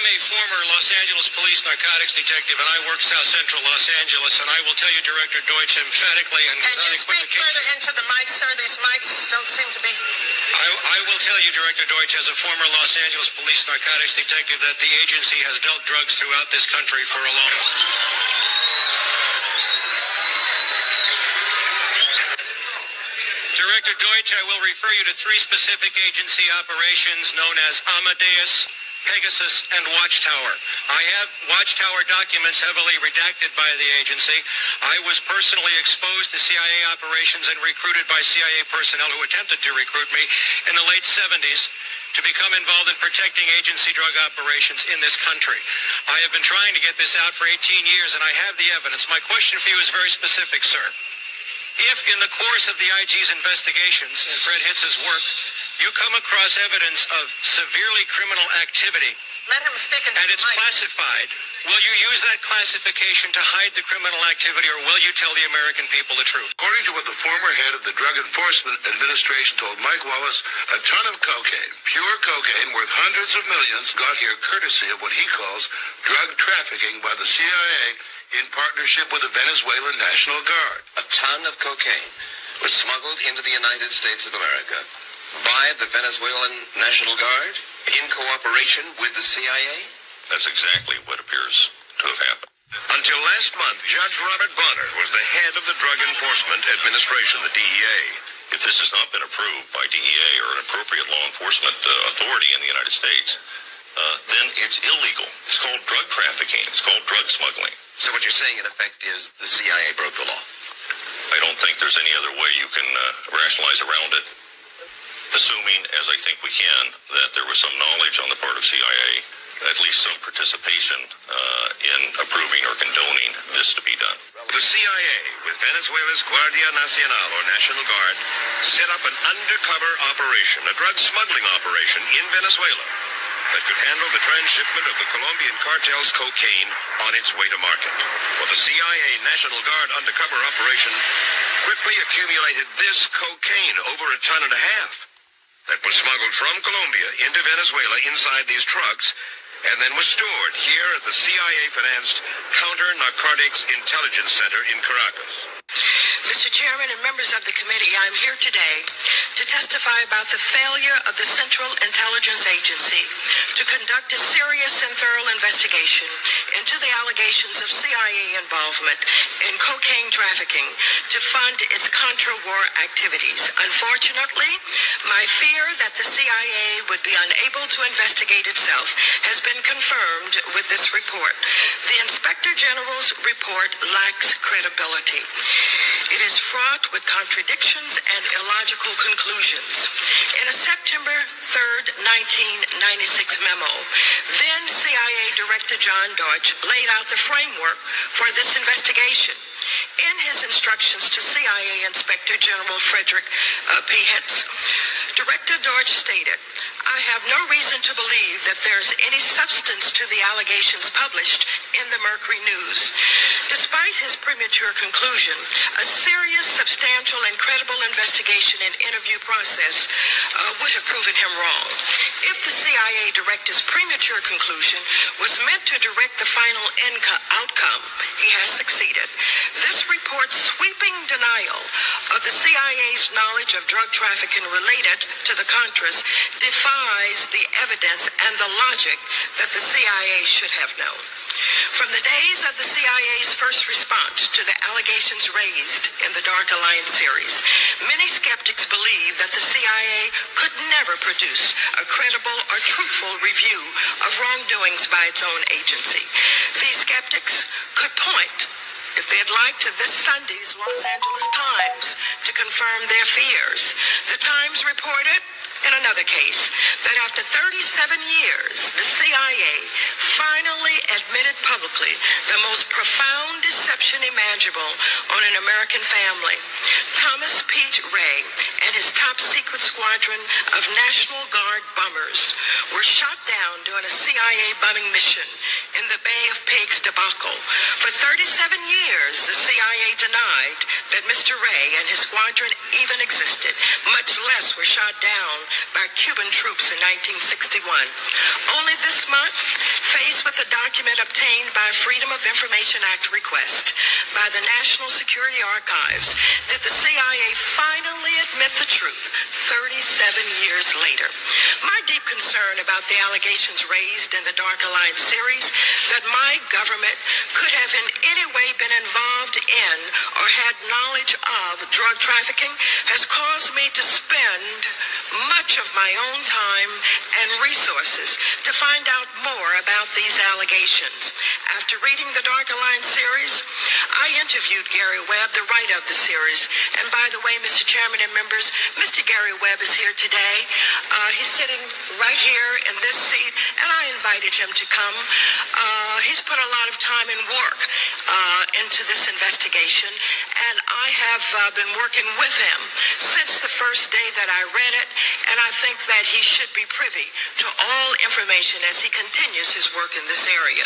a former Los Angeles police narcotics detective, and I work South Central Los Angeles, and I will tell you, Director Deutsch, emphatically and Can you speak further into the mic, sir? These mics don't seem to be... I will tell you, Director Deutsch, as a former Los Angeles police narcotics detective, that the agency has dealt drugs throughout this country for a long time. Director Deutsch, I will refer you to 3 specific agency operations known as Amadeus, Pegasus, and Watchtower. I have Watchtower documents heavily redacted by the agency. I was personally exposed to CIA operations and recruited by CIA personnel who attempted to recruit me in the late 70s to become involved in protecting agency drug operations in this country. I have been trying to get this out for 18 years, and I have the evidence. My question for you is very specific, sir. If in the course of the IG's investigations and Fred Hitz's work, you come across evidence of severely criminal activity, Let him speak into and it's the mic. classified, will you use that classification to hide the criminal activity, or will you tell the American people the truth? According to what the former head of the Drug Enforcement Administration told Mike Wallace, a ton of cocaine, pure cocaine worth hundreds of millions, got here courtesy of what he calls drug trafficking by the CIA in partnership with the Venezuelan National Guard. A ton of cocaine was smuggled into the United States of America by the Venezuelan National Guard in cooperation with the CIA? That's exactly what appears to have happened. Until last month, Judge Robert Bonner was the head of the Drug Enforcement Administration, the DEA. If this has not been approved by DEA or an appropriate law enforcement authority in the United States, then it's illegal. It's called drug trafficking. It's called drug smuggling. So what you're saying, in effect, is the CIA broke the law? I don't think there's any other way you can rationalize around it, assuming, as I think we can, that there was some knowledge on the part of CIA, at least some participation in approving or condoning this to be done. The CIA, with Venezuela's Guardia Nacional, or National Guard, set up an undercover operation, a drug smuggling operation in Venezuela that could handle the transshipment of the Colombian cartel's cocaine on its way to market. Well, the CIA National Guard undercover operation quickly accumulated this cocaine, over 1.5 tons, that was smuggled from Colombia into Venezuela inside these trucks, and then was stored here at the CIA-financed Counter-Narcotics Intelligence Center in Caracas. Mr. Chairman and members of the committee, I'm here today to testify about the failure of the Central Intelligence Agency to conduct a serious and thorough investigation into the allegations of CIA involvement in cocaine trafficking to fund its Contra-war activities. Unfortunately, my fear that the CIA would be unable to investigate itself has been confirmed with this report. The Inspector General's report lacks credibility. It is fraught with contradictions and illogical conclusions. In a September 3rd, 1996 memo, then CIA Director John Deutsch laid out the framework for this investigation. In his instructions to CIA Inspector General Frederick P. Hitz, Director Deutsch stated, "I have no reason to believe that there's any substance to the allegations published in the Mercury News." Despite his premature conclusion, a serious, substantial, and credible investigation and interview process would have proven him wrong. If the CIA director's premature conclusion was meant to direct the final outcome, he has succeeded. This report's sweeping denial of the CIA's knowledge of drug trafficking related to the Contras defies the evidence and the logic that the CIA should have known. From the days of the CIA's first response to the allegations raised in the Dark Alliance series, many skeptics believe that the CIA could never produce a credible or truthful review of wrongdoings by its own agency. These skeptics could point, if they'd like, to this Sunday's Los Angeles Times to confirm their fears. The Times reported, in another case, that after 37 years, the CIA finally admitted publicly the most profound deception imaginable on an American family. Thomas Pete Ray and his top-secret squadron of National Guard bombers were shot down during a CIA bombing mission in the Bay of Pigs debacle. For 37 years, the CIA denied that Mr. Ray and his squadron even existed, much less were shot down by Cuban troops in 1961. Only this month, with a document obtained by Freedom of Information Act request by the National Security Archives did the CIA finally admit the truth 37 years later. My deep concern about the allegations raised in the Dark Alliance series that my government could have in any way been involved in or had knowledge of drug trafficking has caused me to spend much of my own time and resources to find out more about these allegations. After reading the Dark Alliance series, I interviewed Gary Webb, the writer of the series. And by the way, Mr. Chairman and members, Mr. Gary Webb is here today. He's sitting right here in this seat, and I invited him to come. He's put a lot of time and work into this investigation, and I have been working with him since the first day that I read it, and I think that he should be privy to all information as he continues his work in this area.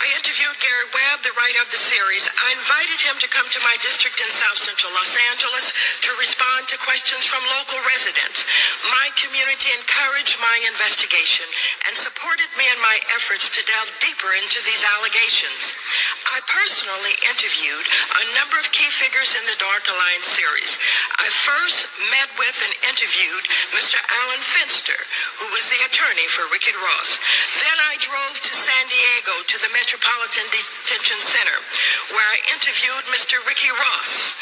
I interviewed Gary Webb, the writer of the series. I invited him to come to my district in South Central Los Angeles to respond to questions from local residents. My community encouraged my investigation and supported me in my efforts to delve deeper into these allegations. I personally interviewed a number of key figures in the Dark Alliance series. I first met with and interviewed Mr. Alan Finster, who was the attorney for Ricky Ross. Then I drove to San Diego to the Metropolitan Detention Center, where I interviewed Mr. Ricky Ross,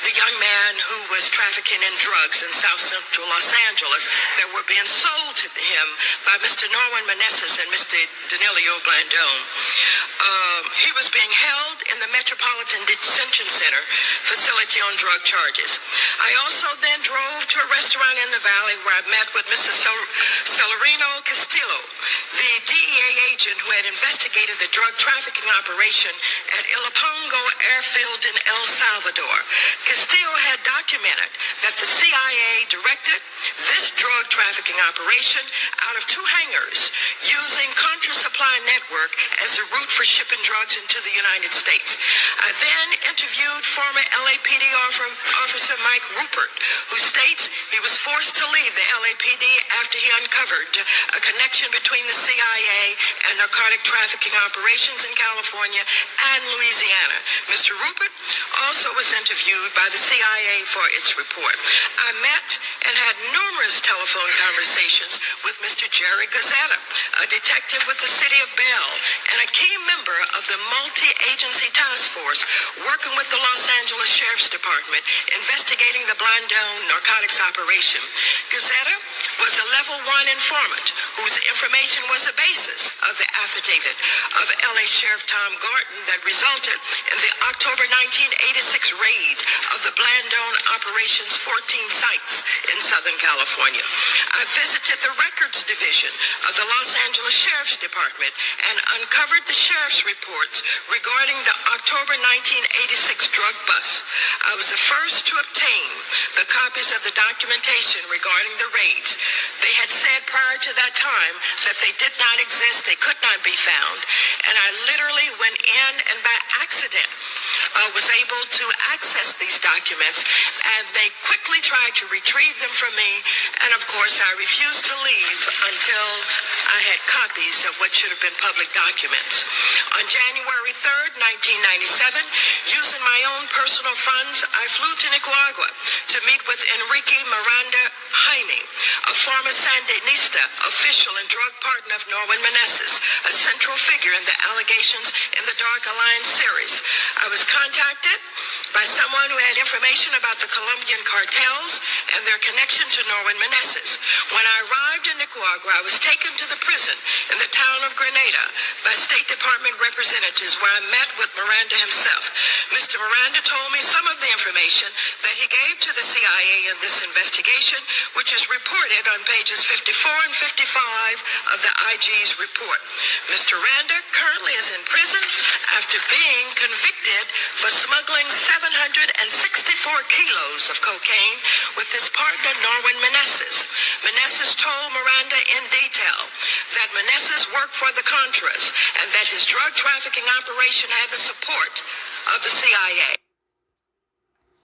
the young man who was trafficking in drugs in South Central Los Angeles that were being sold to him by Mr. Norman Meneses and Mr. Danilo Blandone. He was being held in the Metropolitan Detention Center facility on drug charges. I also then drove to a restaurant in the Valley where I met with Mr. Celerino Castillo, the DEA agent who had investigated the drug trafficking operation at Ilopango Airfield in El Salvador. Castillo had documented that the CIA directed this drug trafficking operation out of two hangars using Contra Supply Network as a route for shipping drugs into the United States. I then interviewed former LAPD officer Mike Rupert, who states he was forced to leave the LAPD after he uncovered a connection between the CIA and narcotic trafficking operations in California and Louisiana. Mr. Rupert also was interviewed by the CIA for its report. I met and had numerous telephone conversations with Mr. Jerry Gazzetta, a detective with the city of Bell and a key member of the multi-agency task force working with the Los Angeles Sheriff's Department investigating the Blandone narcotics operation. Gazzetta was a level 1 informant whose information was the basis of the affidavit of LA Sheriff Tom Garton that resulted in the October 1986 raid of the Blandone operation's 14 sites in Southern California. I visited the records division of the Los Angeles Sheriff's Department and uncovered the sheriff's reports regarding the October 1986 drug bust. I was the first to obtain the copies of the documentation regarding the raids. They had said prior to that time that they did not exist, they could not be found, and I literally went in and by accident was able to access these documents, and they quickly tried to retrieve them from me, and of course I refused to leave until I had copies of what should have been public documents. On January 3rd, 1997, using my own personal funds, I flew to Nicaragua to meet with Enrique Miranda H.I.M, a former Sandinista official and drug partner of Norman Meneses, a central figure in the allegations in the Dark Alliance series. I was contacted by someone who had information about the Colombian cartels and their connection to Norman Meneses. When I arrived in Nicaragua, I was taken to the prison in the town of Grenada by State Department representatives where I met with Miranda himself. Mr. Miranda told me some of the information that he gave to the CIA in this investigation, which is reported on pages 54 and 55 of the IG's report. Mr. Miranda currently is in prison after being convicted for smuggling 764 kilos of cocaine with his partner Norman Meneses. Meneses told Miranda in detail that Meneses worked for the Contras and that his drug trafficking operation had the support of the CIA.